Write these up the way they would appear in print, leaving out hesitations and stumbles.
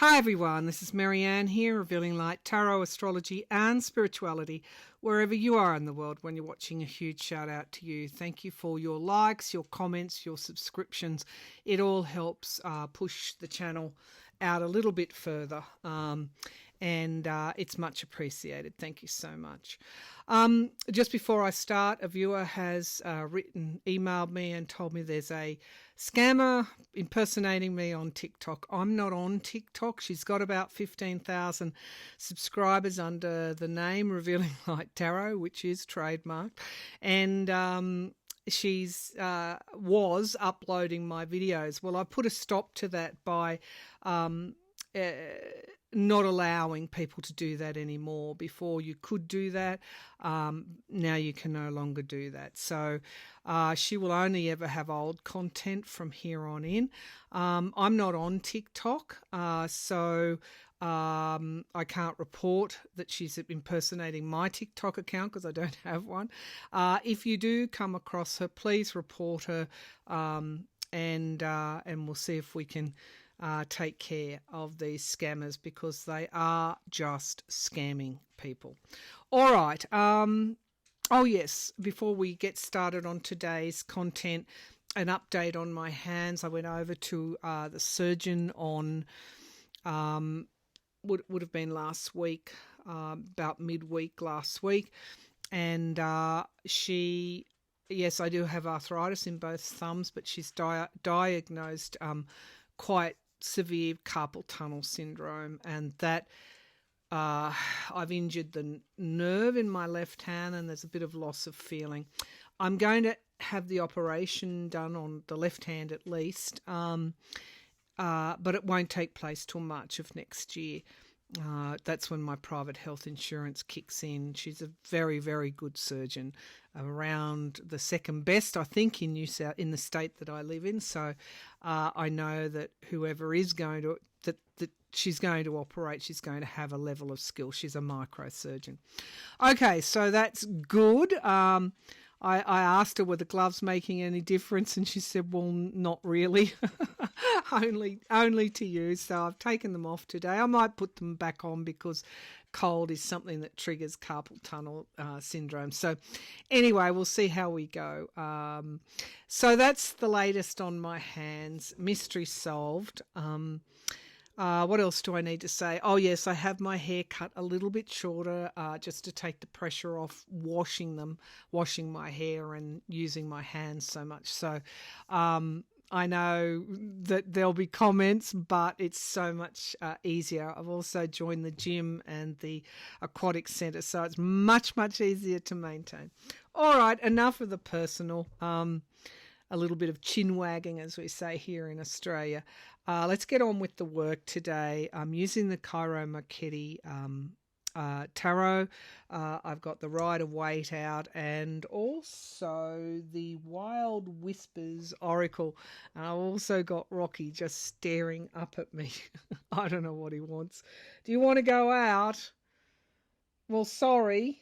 Hi everyone, this is Maryann here, revealing light, tarot, astrology and spirituality wherever you are in the world. When you're watching, a huge shout out to you. Thank you for your likes, your comments, your subscriptions. It all helps push the channel out a little bit further, and it's much appreciated. Thank you so much. Just before I start, a viewer has emailed me and told me there's a scammer impersonating me on TikTok. I'm not on TikTok. She's got about 15,000 subscribers under the name Revealing Light Tarot, which is trademarked, and she's was uploading my videos. Well, I put a stop to that by not allowing people to do that anymore. Before you could do that, now you can no longer do that. So she will only ever have old content from here on in. I'm not on TikTok, so I can't report that she's impersonating my TikTok account because I don't have one. If you do come across her, please report her, and we'll see if we can take care of these scammers, because they are just scamming people. All right. Oh yes, before we get started on today's content, an update on my hands. I went over to the surgeon on would have been last week, about midweek last week, and yes, I do have arthritis in both thumbs, but she's diagnosed quite severe carpal tunnel syndrome, and that I've injured the nerve in my left hand, and there's a bit of loss of feeling. I'm going to have the operation done on the left hand at least, but it won't take place till March of next year. That's when my private health insurance kicks in. She's a very, very good surgeon, around the second best, I think, in the state that I live in. So I know that whoever is going to that she's going to operate, she's going to have a level of skill. She's a microsurgeon. Okay, so that's good. I asked her, were the gloves making any difference? And she said, well, not really. only to you. So I've taken them off today. I might put them back on because cold is something that triggers carpal tunnel syndrome. So anyway, we'll see how we go. So that's the latest on my hands. Mystery solved. What else do I need to say? Oh, yes, I have my hair cut a little bit shorter, just to take the pressure off washing my hair and using my hands so much. So I know that there'll be comments, but it's so much easier. I've also joined the gym and the aquatic centre, so it's much, much easier to maintain. All right, enough of the personal. A little bit of chin wagging, as we say here in Australia. Let's get on with the work today. I'm using the Cairo Marchetti tarot. I've got the Rider-Waite out, and also the Wild Whispers Oracle. And I've also got Rocky just staring up at me. I don't know what he wants. Do you want to go out? Well, sorry.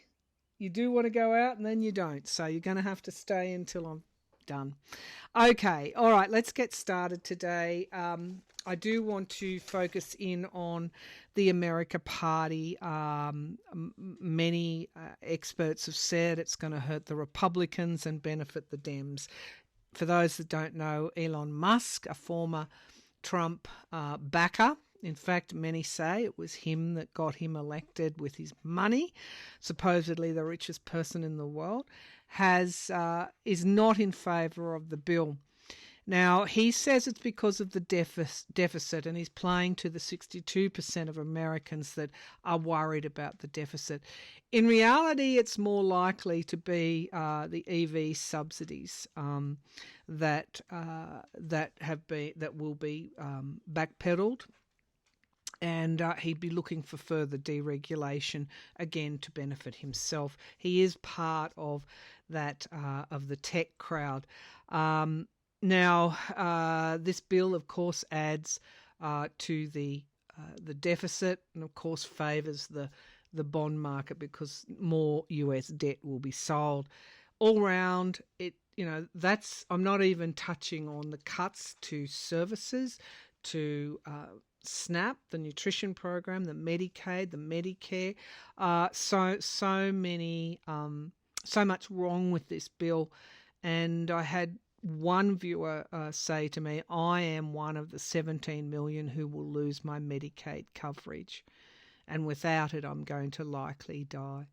You do want to go out, and then you don't. So you're going to have to stay until I'm done. Okay, all right, let's get started today. I do want to focus in on the America Party. Many experts have said it's going to hurt the Republicans and benefit the Dems. For those that don't know, Elon Musk, a former Trump backer, in fact, many say it was him that got him elected with his money, supposedly the richest person in the world, is not in favour of the bill. Now, he says it's because of the deficit, and he's playing to the 62% of Americans that are worried about the deficit. In reality, it's more likely to be the EV subsidies that will be backpedaled. And he'd be looking for further deregulation, again, to benefit himself. He is part of that, of the tech crowd. Now, this bill, of course, adds to the deficit, and of course favours the bond market because more US debt will be sold. All round, I'm not even touching on the cuts to services, to SNAP, the nutrition program, the Medicaid, the Medicare. So much wrong with this bill. And I had one viewer say to me, I am one of the 17 million who will lose my Medicaid coverage. And without it, I'm going to likely die.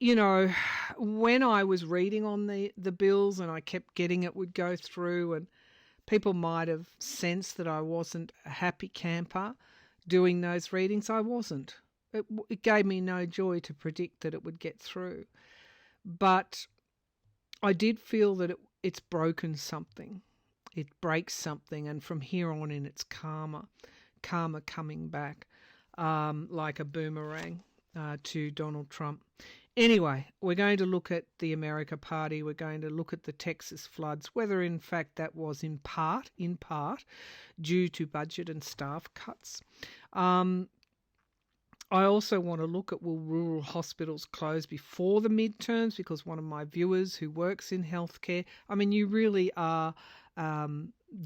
You know, when I was reading on the bills and I kept getting it would go through, and people might have sensed that I wasn't a happy camper doing those readings. I wasn't. It gave me no joy to predict that it would get through. But I did feel that it's broken something. It breaks something, and from here on in, it's karma coming back like a boomerang to Donald Trump. Anyway, we're going to look at the America Party. We're going to look at the Texas floods, whether in fact that was in part due to budget and staff cuts. I also want to look at, will rural hospitals close before the midterms? Because one of my viewers who works in healthcare, I mean, you really are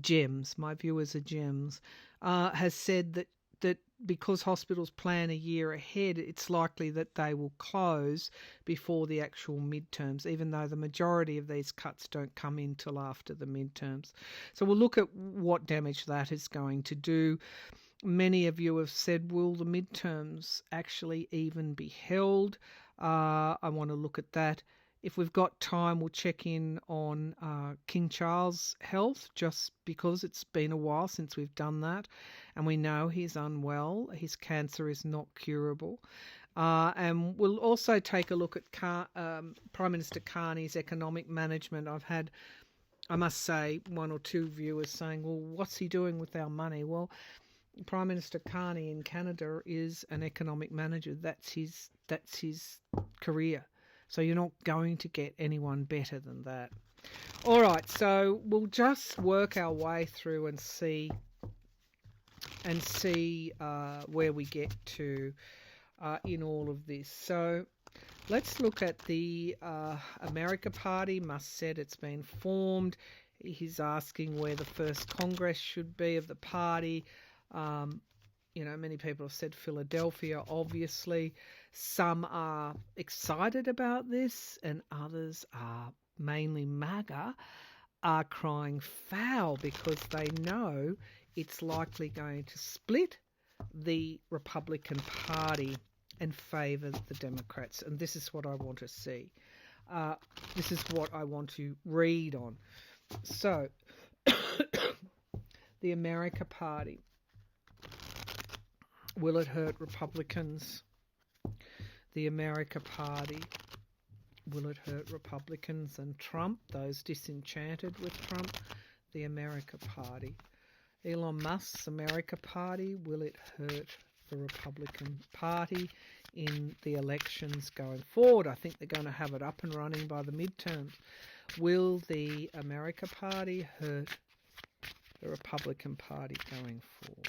gems. My viewers are gems. Has said that because hospitals plan a year ahead, it's likely that they will close before the actual midterms, even though the majority of these cuts don't come in till after the midterms. So we'll look at what damage that is going to do. Many of you have said, will the midterms actually even be held? I want to look at that. If we've got time, we'll check in on King Charles' health, just because it's been a while since we've done that. And we know he's unwell. His cancer is not curable. And we'll also take a look at Prime Minister Carney's economic management. I've had, I must say, one or two viewers saying, well, what's he doing with our money? Well, Prime Minister Carney in Canada is an economic manager. That's his career. So you're not going to get anyone better than that. All right, so we'll just work our way through and see where we get to in all of this. So let's look at the America Party. Must said it's been formed. He's asking where the first Congress should be of the party. You know, many people have said Philadelphia, obviously. Some are excited about this, and others are, mainly MAGA, are crying foul because they know it's likely going to split the Republican Party and favour the Democrats. And this is what I want to see. This is what I want to read on. So, the America Party. Will it hurt Republicans? The America Party. Will it hurt Republicans and Trump, those disenchanted with Trump? The America Party. Elon Musk's America Party. Will it hurt the Republican Party in the elections going forward? I think they're going to have it up and running by the midterms. Will the America Party hurt the Republican Party going forward?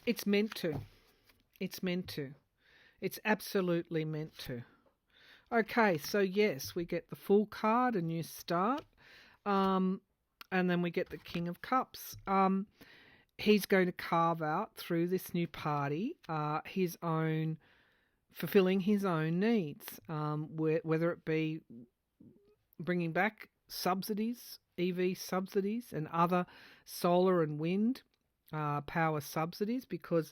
It's meant to. It's meant to. It's absolutely meant to. Okay, so yes, we get the full card, a new start, and then we get the King of Cups. He's going to carve out through this new party his own, fulfilling his own needs, whether it be bringing back subsidies, EV subsidies, and other solar and wind power subsidies, because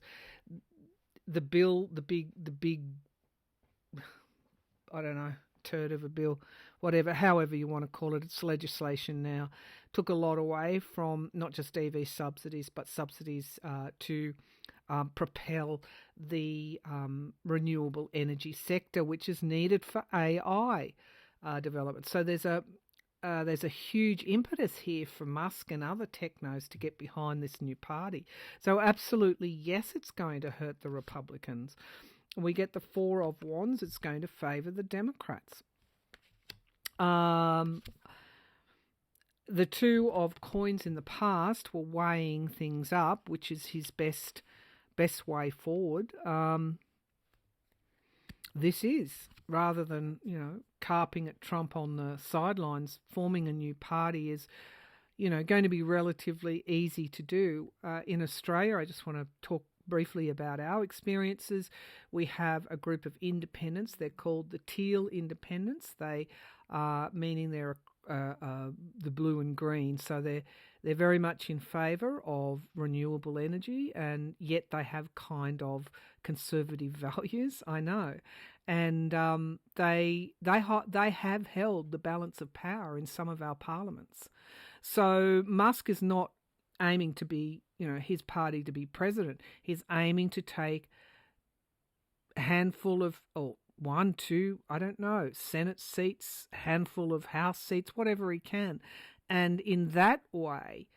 the bill, the big, I don't know, turd of a bill, whatever, however you want to call it, it's legislation now, took a lot away from not just EV subsidies, but subsidies to propel the renewable energy sector, which is needed for AI development. So there's a huge impetus here for Musk and other technos to get behind this new party. So absolutely, yes, it's going to hurt the Republicans. We get the Four of Wands. It's going to favour the Democrats. The Two of Coins in the past were weighing things up, which is his best way forward. this is, rather than, carping at Trump on the sidelines, forming a new party is, going to be relatively easy to do. In Australia, I just want to talk briefly about our experiences. We have a group of independents. They're called the Teal Independents. They meaning they're the blue and green. So they're very much in favour of renewable energy, and yet they have kind of conservative values. I know, and they have held the balance of power in some of our parliaments. So Musk is not aiming to be, his party to be president. He's aiming to take a handful of, or one, two, I don't know, Senate seats, handful of House seats, whatever he can. And in that way,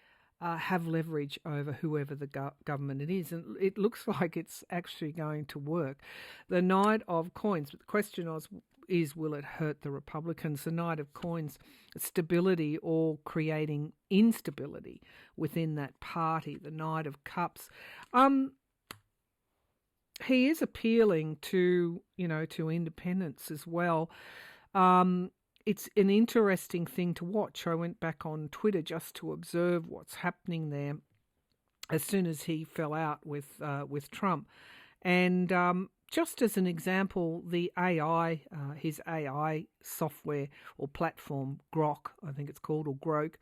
have leverage over whoever the government it is. And it looks like it's actually going to work. The Knight of Coins, but the question is, will it hurt the Republicans? The Knight of Coins, stability or creating instability within that party. The Knight of Cups. He is appealing to, to independence as well. It's an interesting thing to watch. I went back on Twitter just to observe what's happening there as soon as he fell out with Trump. And just as an example, the AI, his AI software or platform, Grok, I think it's called, or Grok,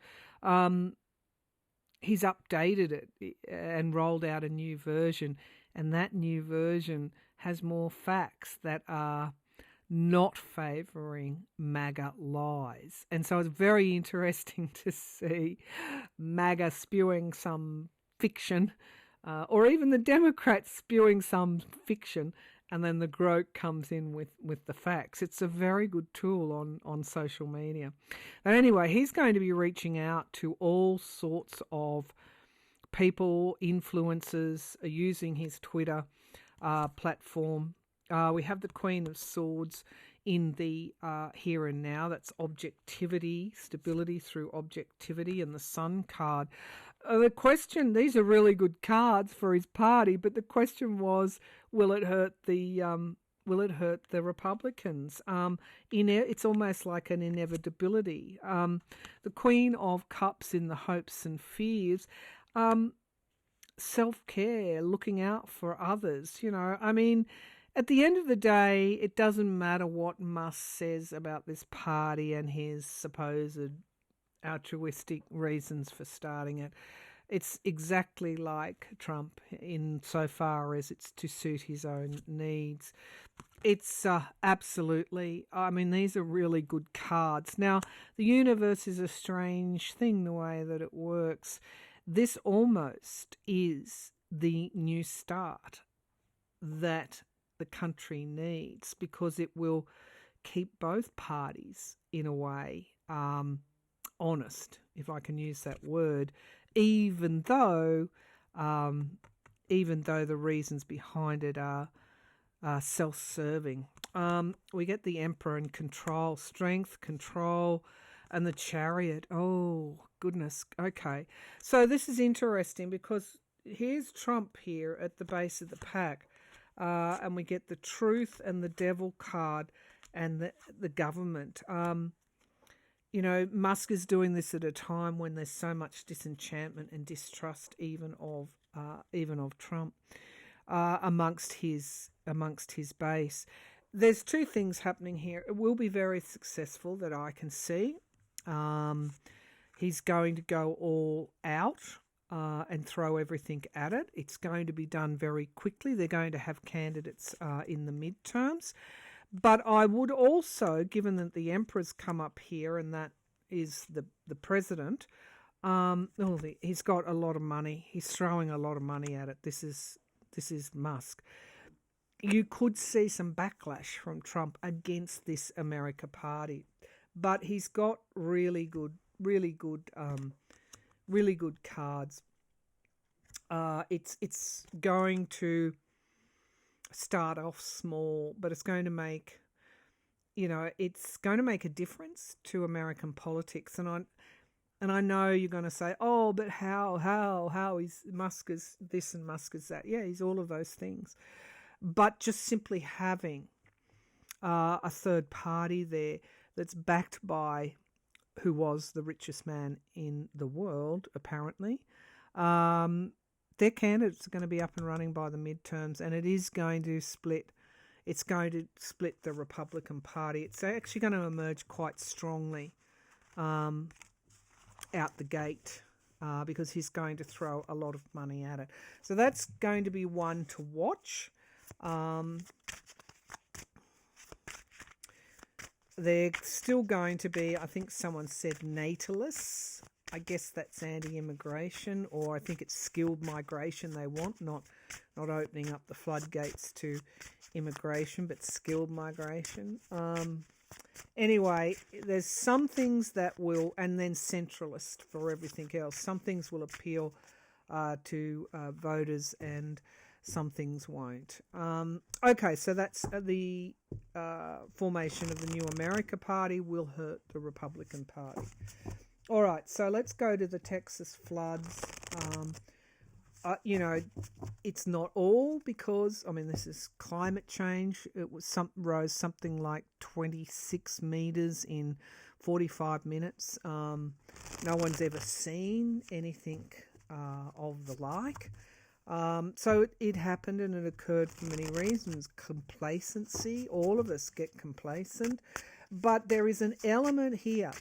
he's updated it and rolled out a new version. And that new version has more facts that are not favouring MAGA lies. And so it's very interesting to see MAGA spewing some fiction, or even the Democrats spewing some fiction, and then the Grok comes in with the facts. It's a very good tool on social media. But anyway, he's going to be reaching out to all sorts of people, influencers, using his Twitter platform. We have the Queen of Swords in the here and now. That's objectivity, stability through objectivity, and the Sun card. The question, these are really good cards for his party, but the question was, will it hurt the Republicans? It's almost like an inevitability. The Queen of Cups in the hopes and fears. Self-care, looking out for others, at the end of the day, it doesn't matter what Musk says about this party and his supposed altruistic reasons for starting it. It's exactly like Trump insofar as it's to suit his own needs. It's absolutely, these are really good cards. Now, the universe is a strange thing, the way that it works. This almost is the new start that the country needs, because it will keep both parties in a way honest, if I can use that word, even though the reasons behind it are self-serving. We get the Emperor and control, strength, control, and the Chariot. Oh, goodness. Okay. So this is interesting because here's Trump here at the base of the pack. And we get the Truth and the Devil card and the government. Musk is doing this at a time when there's so much disenchantment and distrust even of Trump amongst his base. There's two things happening here. It will be very successful, that I can see. He's going to go all out and throw everything at it. It's going to be done very quickly. They're going to have candidates in the midterms. But I would also, given that the Emperor's come up here and that is the president, he's got a lot of money. He's throwing a lot of money at it. This is Musk. You could see some backlash from Trump against this America party, but he's got really good cards. It's going to start off small, but it's going to make a difference to American politics. And I know you're going to say, oh, but how is Musk is this and Musk is that? Yeah, he's all of those things. But just simply having a third party there that's backed by who was the richest man in the world, apparently. Their candidates are going to be up and running by the midterms, and it is going to split. It's going to split the Republican Party. It's actually going to emerge quite strongly out the gate because he's going to throw a lot of money at it. So that's going to be one to watch. They're still going to be, I think someone said natalists. I guess that's anti-immigration, or I think it's skilled migration they want, not opening up the floodgates to immigration, but skilled migration. Anyway, there's some things that will, and then centralist for everything else. Some things will appeal to voters and some things won't. Okay, so that's the formation of the New America Party will hurt the Republican Party. All right, so let's go to the Texas floods. It's not all because, this is climate change. It was rose something like 26 meters in 45 minutes. No one's ever seen anything of the like. So it happened, and it occurred for many reasons. Complacency, all of us get complacent, but there is an element here.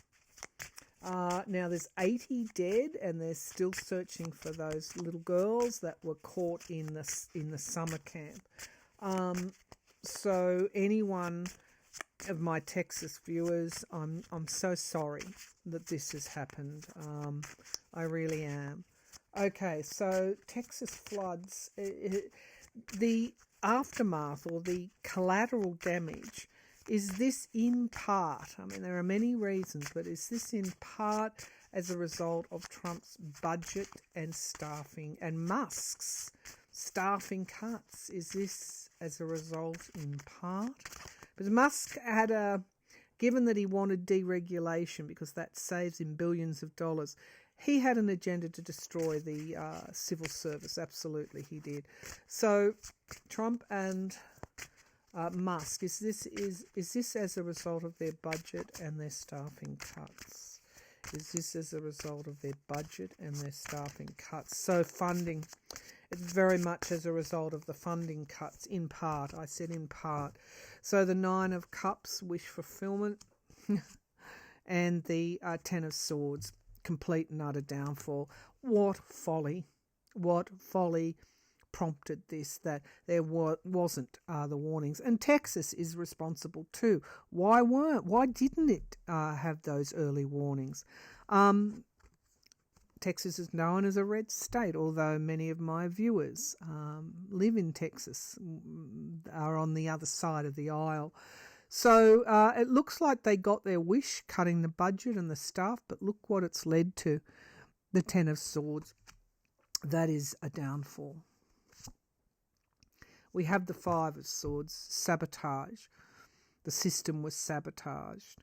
Now there's 80 dead, and they're still searching for those little girls that were caught in the summer camp. So anyone of my Texas viewers, I'm so sorry that this has happened. I really am. Okay, so Texas floods, the aftermath or the collateral damage, is this in part, there are many reasons, but is this in part as a result of Trump's budget and staffing and Musk's staffing cuts? Is this as a result in part? Because Musk had given that he wanted deregulation because that saves him billions of dollars, he had an agenda to destroy the civil service. Absolutely, he did. So Trump and Musk, is this as a result of their budget and their staffing cuts? Is this as a result of their budget and their staffing cuts? So funding, it's very much as a result of the funding cuts, in part. I said in part. So the 9 of Cups, wish fulfillment, and the 10 of Swords, complete and utter downfall. What folly prompted this, that there wasn't the warnings. And Texas is responsible too. Why didn't it have those early warnings? Texas is known as a red state, although many of my viewers live in Texas, are on the other side of the aisle. So it looks like they got their wish, cutting the budget and the staff, but look what it's led to. The 10 of Swords. That is a downfall. We have the 5 of Swords, sabotage. The system was sabotaged.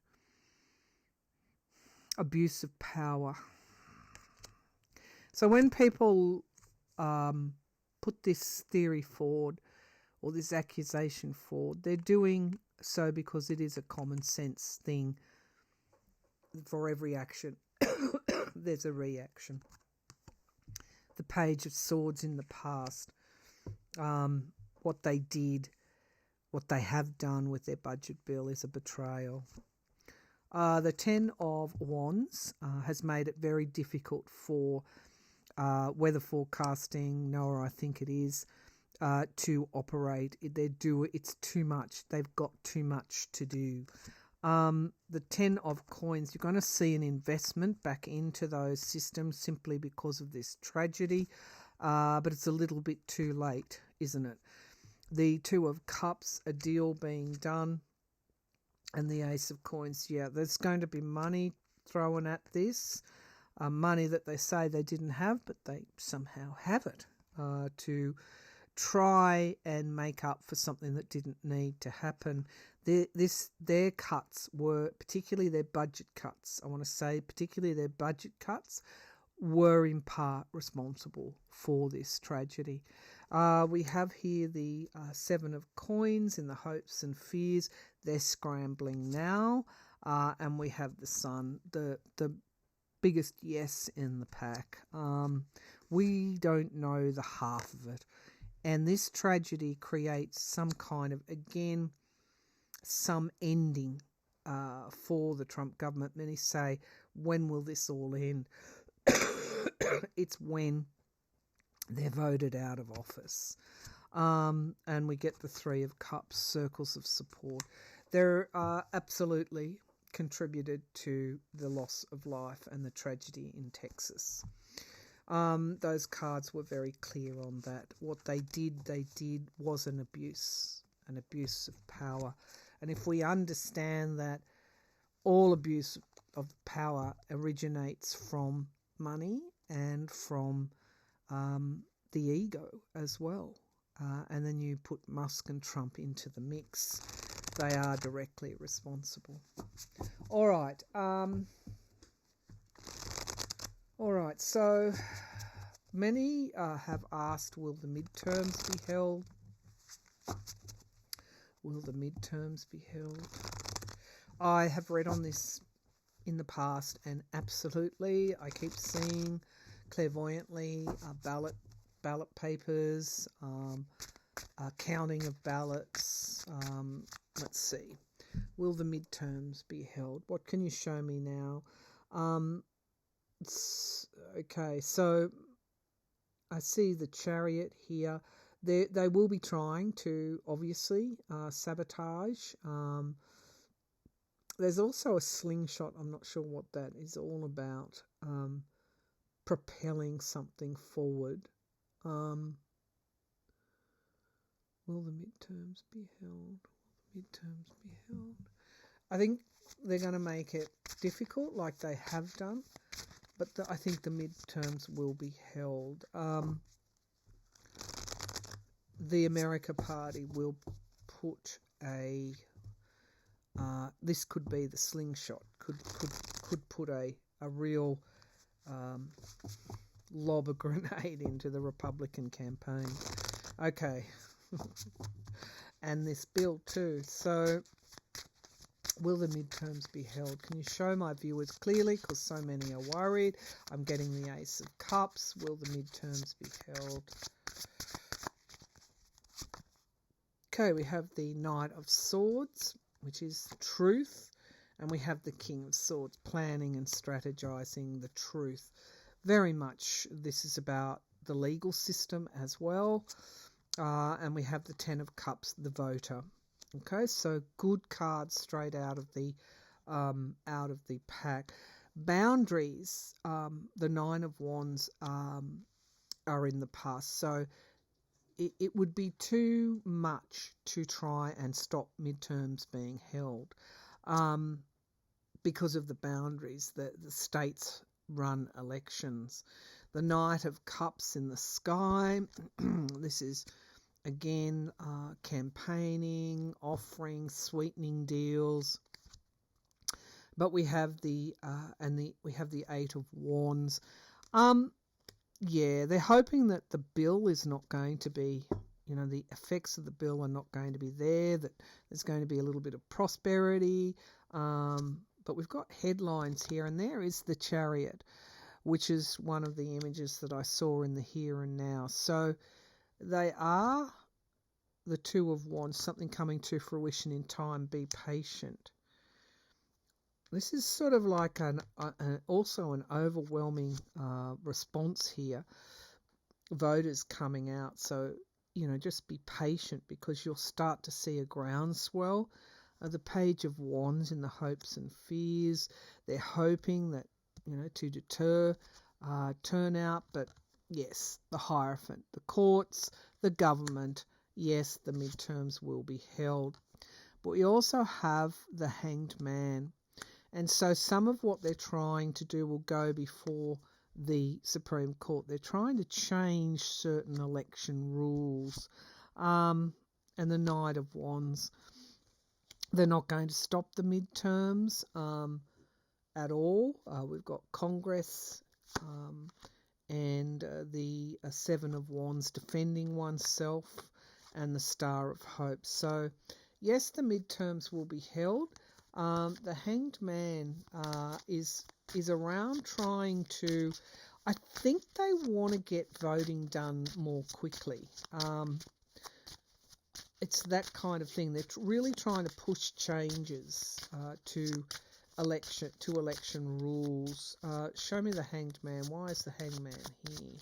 Abuse of power. So when people put this theory forward or this accusation forward, they're doing so because it is a common sense thing. For every action, there's a reaction. The Page of Swords in the past, what they did, what they have done with their budget bill is a betrayal. The 10 of Wands has made it very difficult for weather forecasting, NOAA I think it is, to operate. It's too much. They've got too much to do. The 10 of Coins, you're going to see an investment back into those systems simply because of this tragedy, but it's a little bit too late, isn't it? The 2 of Cups, a deal being done, and the Ace of Coins. Yeah, there's going to be money thrown at this, money that they say they didn't have, but they somehow have it to try and make up for something that didn't need to happen. Their cuts were, particularly their budget cuts, I want to say particularly their budget cuts, were in part responsible for this tragedy. We have here the 7 of Coins in the hopes and fears. They're scrambling now. And we have the Sun, the biggest yes in the pack. We don't know the half of it. And this tragedy creates some kind of, again, some ending for the Trump government. Many say, when will this all end? It's when they're voted out of office. And we get the Three of Cups, circles of support. They're absolutely contributed to the loss of life and the tragedy in Texas. Those cards were very clear on that. What they did was an abuse of power. And if we understand that all abuse of power originates from money and from the ego as well, and then you put Musk and Trump into the mix, they are directly responsible. All right. So many have asked, will the midterms be held? Will the midterms be held? I have read on this in the past, and absolutely, I keep seeing clairvoyantly ballot papers, counting of ballots. Let's see. Will the midterms be held? What can you show me now? Okay, so I see the Chariot here. They will be trying to, obviously, sabotage. There's also a slingshot. I'm not sure what that is all about. Propelling something forward. Will the midterms be held? I think they're going to make it difficult, like they have done. But I think the midterms will be held. The America Party will put a... this could be the slingshot. Could put a real lob a grenade into the Republican campaign. Okay. And this bill too. So, will the midterms be held? Can you show my viewers clearly? Because so many are worried. I'm getting the Ace of Cups. Will the midterms be held? Okay, we have the Knight of Swords, which is truth. And we have the King of Swords, planning and strategizing the truth. Very much this is about the legal system as well. And we have the Ten of Cups, the voter. Okay, so good cards straight out of the pack. Boundaries, the Nine of Wands are in the past. So it would be too much to try and stop midterms being held because of the boundaries. The states run elections. The Knight of Cups in the sky. This is again campaigning, offering, sweetening deals. But we have the Eight of Wands. Yeah, they're hoping that the bill is not going to be, the effects of the bill are not going to be there, that there's going to be a little bit of prosperity. But we've got headlines here, and there is the Chariot, which is one of the images that I saw in the here and now. So they are the Two of Wands, something coming to fruition in time. Be patient. This is sort of like also an overwhelming response here. Voters coming out. So, just be patient, because you'll start to see a groundswell. The Page of Wands in the hopes and fears. They're hoping that, to deter turnout. But yes, the Hierophant, the courts, the government. Yes, the midterms will be held. But we also have the Hanged Man. And so some of what they're trying to do will go before the Supreme Court. They're trying to change certain election rules. And the Knight of Wands, they're not going to stop the midterms at all. We've got Congress and the Seven of Wands, defending oneself, and the Star of Hope. So yes, the midterms will be held. The Hanged Man is around trying to. I think they want to get voting done more quickly. It's that kind of thing. They're really trying to push changes to election rules. Show me the Hanged Man. Why is the Hanged Man here?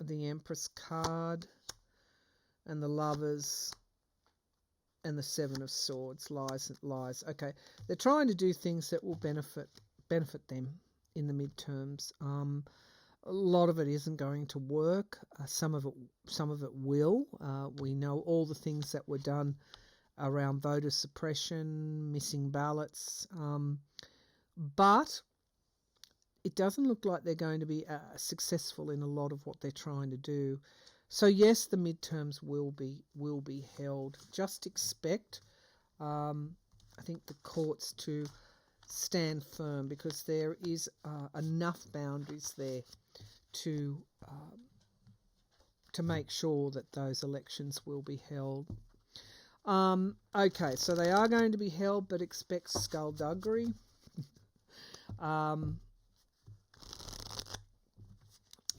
The Empress card and the Lovers and the Seven of Swords. Lies. Okay, they're trying to do things that will benefit them in the midterms. A lot of it isn't going to work. Some of it will. We know all the things that were done around voter suppression, missing ballots, but it doesn't look like they're going to be successful in a lot of what they're trying to do. So yes, the midterms will be held. Just expect, I think, the courts to stand firm, because there is enough boundaries there to make sure that those elections will be held. Okay, so they are going to be held, but expect skullduggery.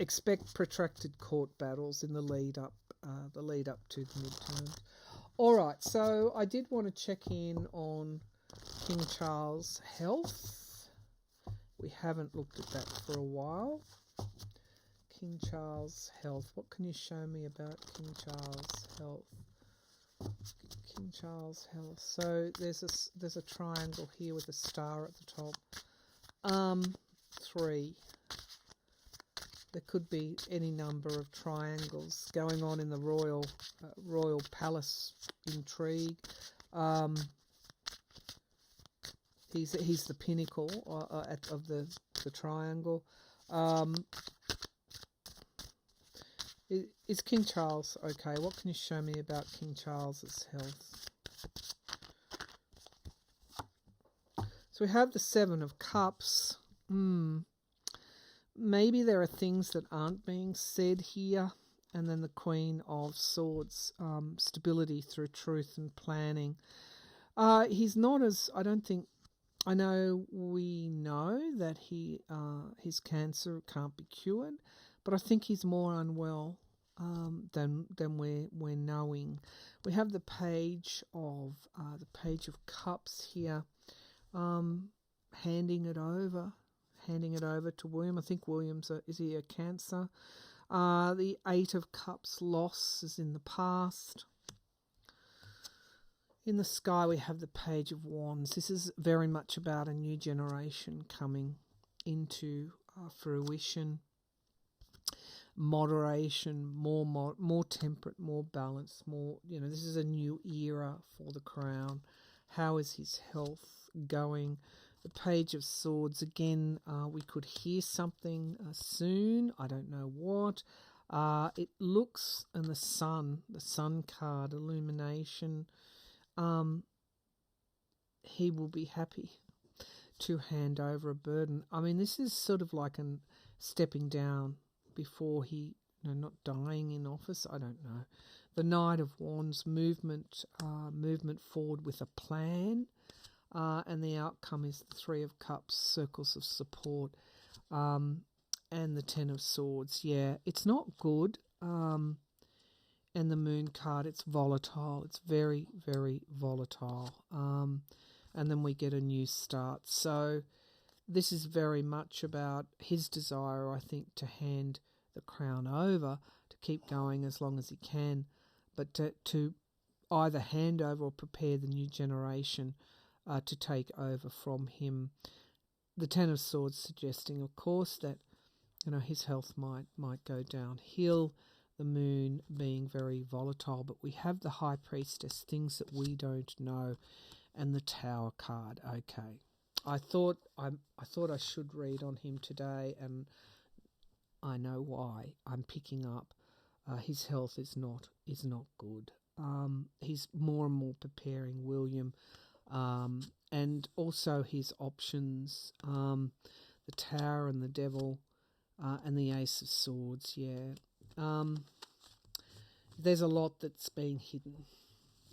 Expect protracted court battles in the lead up to the midterms. All right, so I did want to check in on King Charles' health. We haven't looked at that for a while. King Charles' health. What can you show me about King Charles' health? King Charles' health. So there's a triangle here with a star at the top. 3. There could be any number of triangles going on in the royal palace intrigue. He's the pinnacle of the triangle. Is King Charles okay? What can you show me about King Charles's health? So we have the Seven of Cups. Maybe there are things that aren't being said here. And then the Queen of Swords, stability through truth and planning. He's not as, I don't think, I know we know that his cancer can't be cured, but I think he's more unwell than we're knowing. We have the Page of Cups here, handing it over to William. I think William's is he a Cancer? The Eight of Cups, loss is in the past. In the sky we have the Page of Wands. This is very much about a new generation coming into fruition. Moderation, more temperate, more balanced, more, this is a new era for the Crown. How is his health going? The Page of Swords, again, we could hear something soon. I don't know what. It looks, and the Sun card, illumination. He will be happy to hand over a burden. I mean, this is sort of like an stepping down before he, not dying in office. I don't know. The Knight of Wands, movement forward with a plan. And the outcome is the Three of Cups, circles of support, and the Ten of Swords. Yeah, it's not good. And the Moon card, it's volatile. It's very, very volatile. And then we get a new start. So this is very much about his desire, I think, to hand the crown over, to keep going as long as he can, but to either hand over or prepare the new generation to take over from him. The Ten of Swords suggesting, of course, that his health might go downhill. The Moon being very volatile, but we have the High Priestess, things that we don't know, and the Tower card. Okay, I thought I should read on him today, and I know why. I'm picking up his health is not good. He's more and more preparing William. And also his options, the Tower and the Devil, and the Ace of Swords, yeah. There's a lot that's being hidden.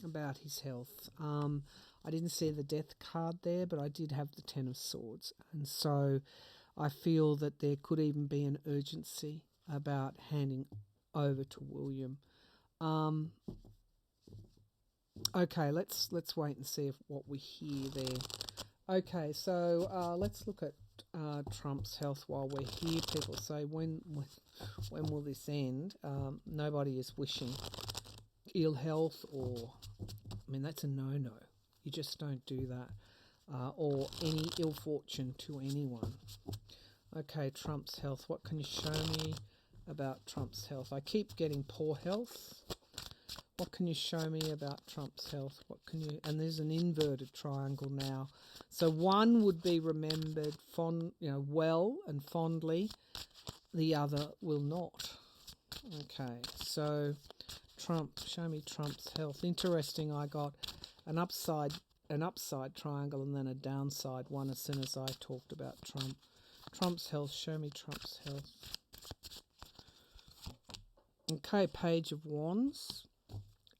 about his health. I didn't see the death card there, but I did have the Ten of Swords. And so I feel that there could even be an urgency about handing over to William. Okay, let's wait and see what we hear there. Okay, so let's look at Trump's health while we're here. People say, when will this end? Nobody is wishing ill health, or, I mean, that's a no-no. You just don't do that, or any ill fortune to anyone. Okay, Trump's health. What can you show me about Trump's health? I keep getting poor health. What can you show me about Trump's health? What can you? And there's an inverted triangle now. So one would be remembered well and fondly. The other will not. Okay, so Trump. Show me Trump's health. Interesting. I got an upside triangle and then a downside one as soon as I talked about Trump. Trump's health. Show me Trump's health. Okay, Page of Wands.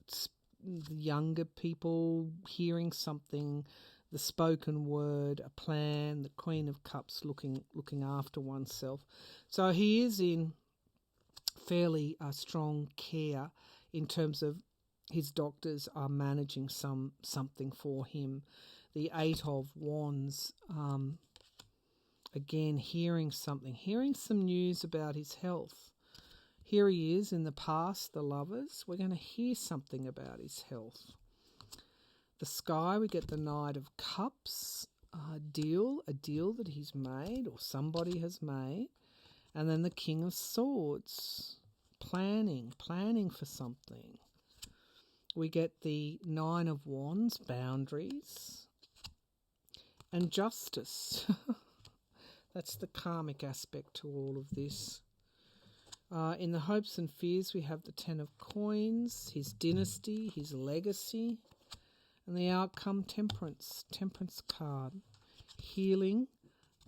It's the younger people hearing something, the spoken word, a plan, the Queen of Cups looking after oneself. So he is in fairly strong care in terms of his doctors are managing something for him. The Eight of Wands, again, hearing some news about his health. Here he is in the past, the Lovers. We're going to hear something about his health. The Sky, we get the Knight of Cups, a deal that he's made or somebody has made. And then the King of Swords, planning for something. We get the Nine of Wands, boundaries. And Justice. That's the karmic aspect to all of this. In the Hopes and Fears, we have the Ten of Coins, his dynasty, his legacy, and the outcome, Temperance card. Healing,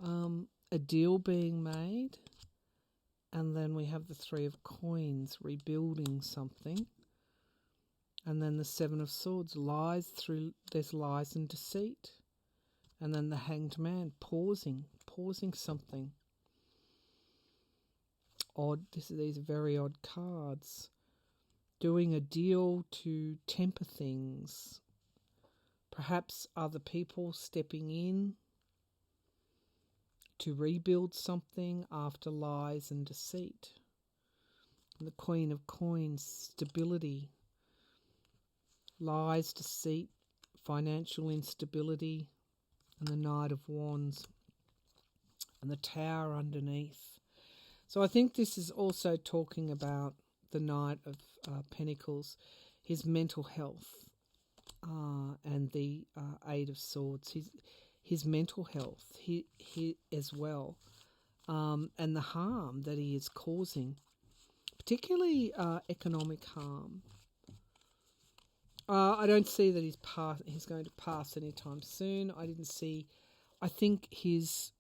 a deal being made, and then we have the Three of Coins, rebuilding something, and then the Seven of Swords, there's lies and deceit, and then the Hanged Man, pausing something. Odd. These are very odd cards. Doing a deal to temper things. Perhaps other people stepping in to rebuild something after lies and deceit. And the Queen of Coins, stability. Lies, deceit, financial instability. And the Knight of Wands. And the Tower underneath. So I think this is also talking about the Knight of Pentacles, his mental health, and the Eight of Swords, his mental health, he as well, and the harm that he is causing, particularly economic harm. I don't see that he's going to pass anytime soon. I think his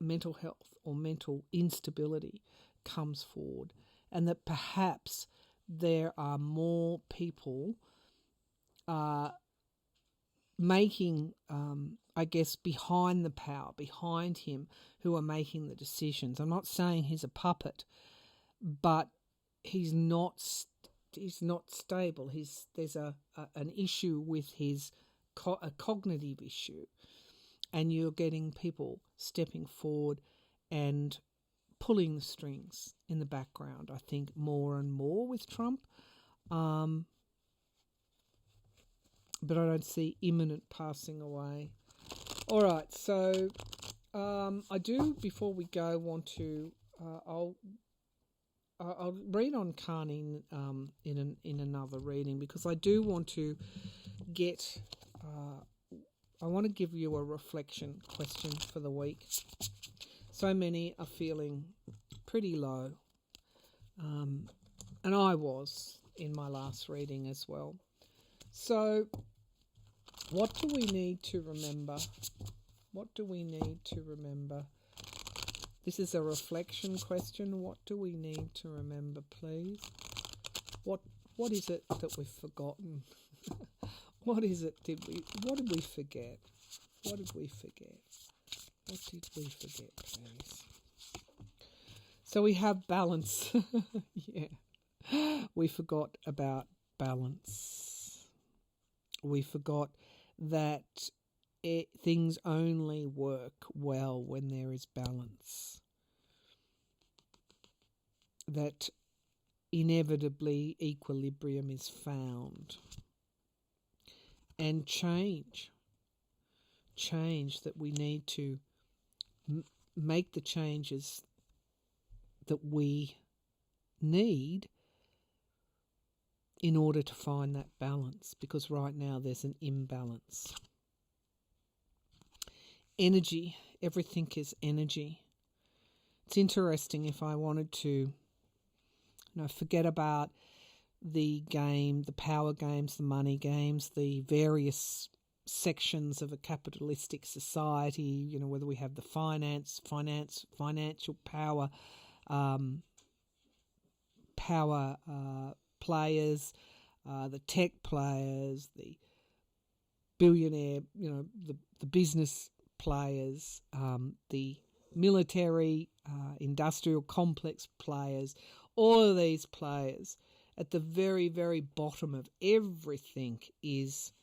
mental health or mental instability comes forward, and that perhaps there are more people making, behind the power, behind him, who are making the decisions. I'm not saying he's a puppet, but he's not stable. There's an issue with his a cognitive issue, and you're getting people stepping forward and pulling the strings in the background, I think, more and more with Trump. But I don't see imminent passing away. All right, so I do, before we go, want to... I'll read on Carney in another reading, because I do want to get... I want to give you a reflection question for the week. So many are feeling pretty low. And I was in my last reading as well. So what do we need to remember? What do we need to remember? This is a reflection question. What do we need to remember, please? What is it that we've forgotten? What is it? What did we forget? What did we forget? What did we forget, please? So we have balance. Yeah. We forgot about balance. We forgot that things only work well when there is balance. That inevitably equilibrium is found. And change that we need to make the changes that we need in order to find that balance, because right now there's an imbalance. Energy, everything is energy. It's interesting, if I wanted to forget about the game, the power games, the money games, the various sections of a capitalistic society, whether we have the financial power, players, the tech players, the billionaire, the business players, the military, industrial complex players, all of these players. At the very, very bottom of everything is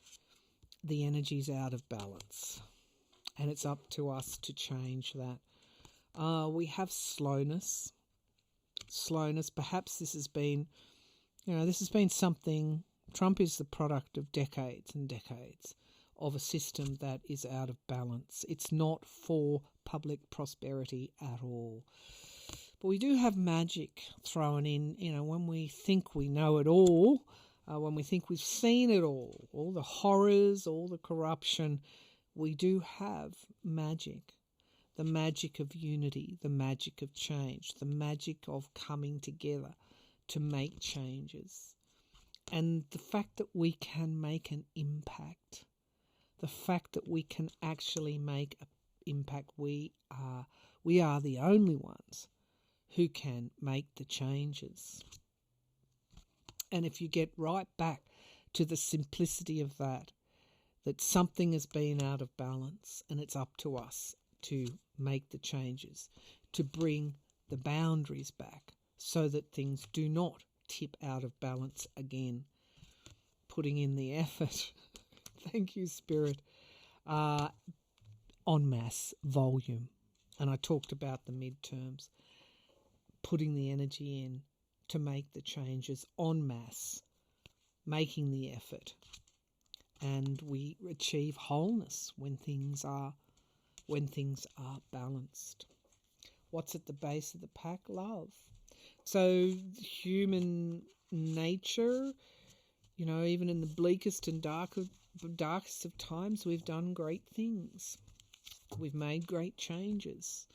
the energy's out of balance. And it's up to us to change that. We have slowness. Perhaps this has been something. Trump is the product of decades and decades of a system that is out of balance. It's not for public prosperity at all. But we do have magic thrown in, when we think we know it all, when we think we've seen it all the horrors, all the corruption, we do have magic. The magic of unity, the magic of change, the magic of coming together to make changes. And the fact that we can make an impact, the fact that we can actually make an impact, we are the only ones who can make the changes. And if you get right back to the simplicity of that something has been out of balance and it's up to us to make the changes, to bring the boundaries back so that things do not tip out of balance again. Putting in the effort, thank you, Spirit, en masse, volume. And I talked about the midterms. Putting the energy in to make the changes en masse, making the effort, and we achieve wholeness when things are balanced. What's at the base of the pack? Love. So human nature, even in the bleakest and darkest of times, we've done great things. We've made great changes.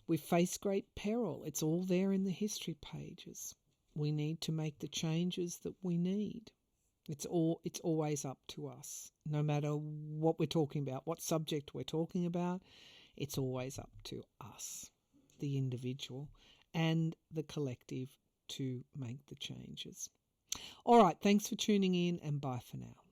We've faced great peril. It's all there in the history pages. We need to make the changes that we need. It's always up to us. No matter what we're talking about, what subject we're talking about, it's always up to us, the individual and the collective, to make the changes. All right, thanks for tuning in, and bye for now.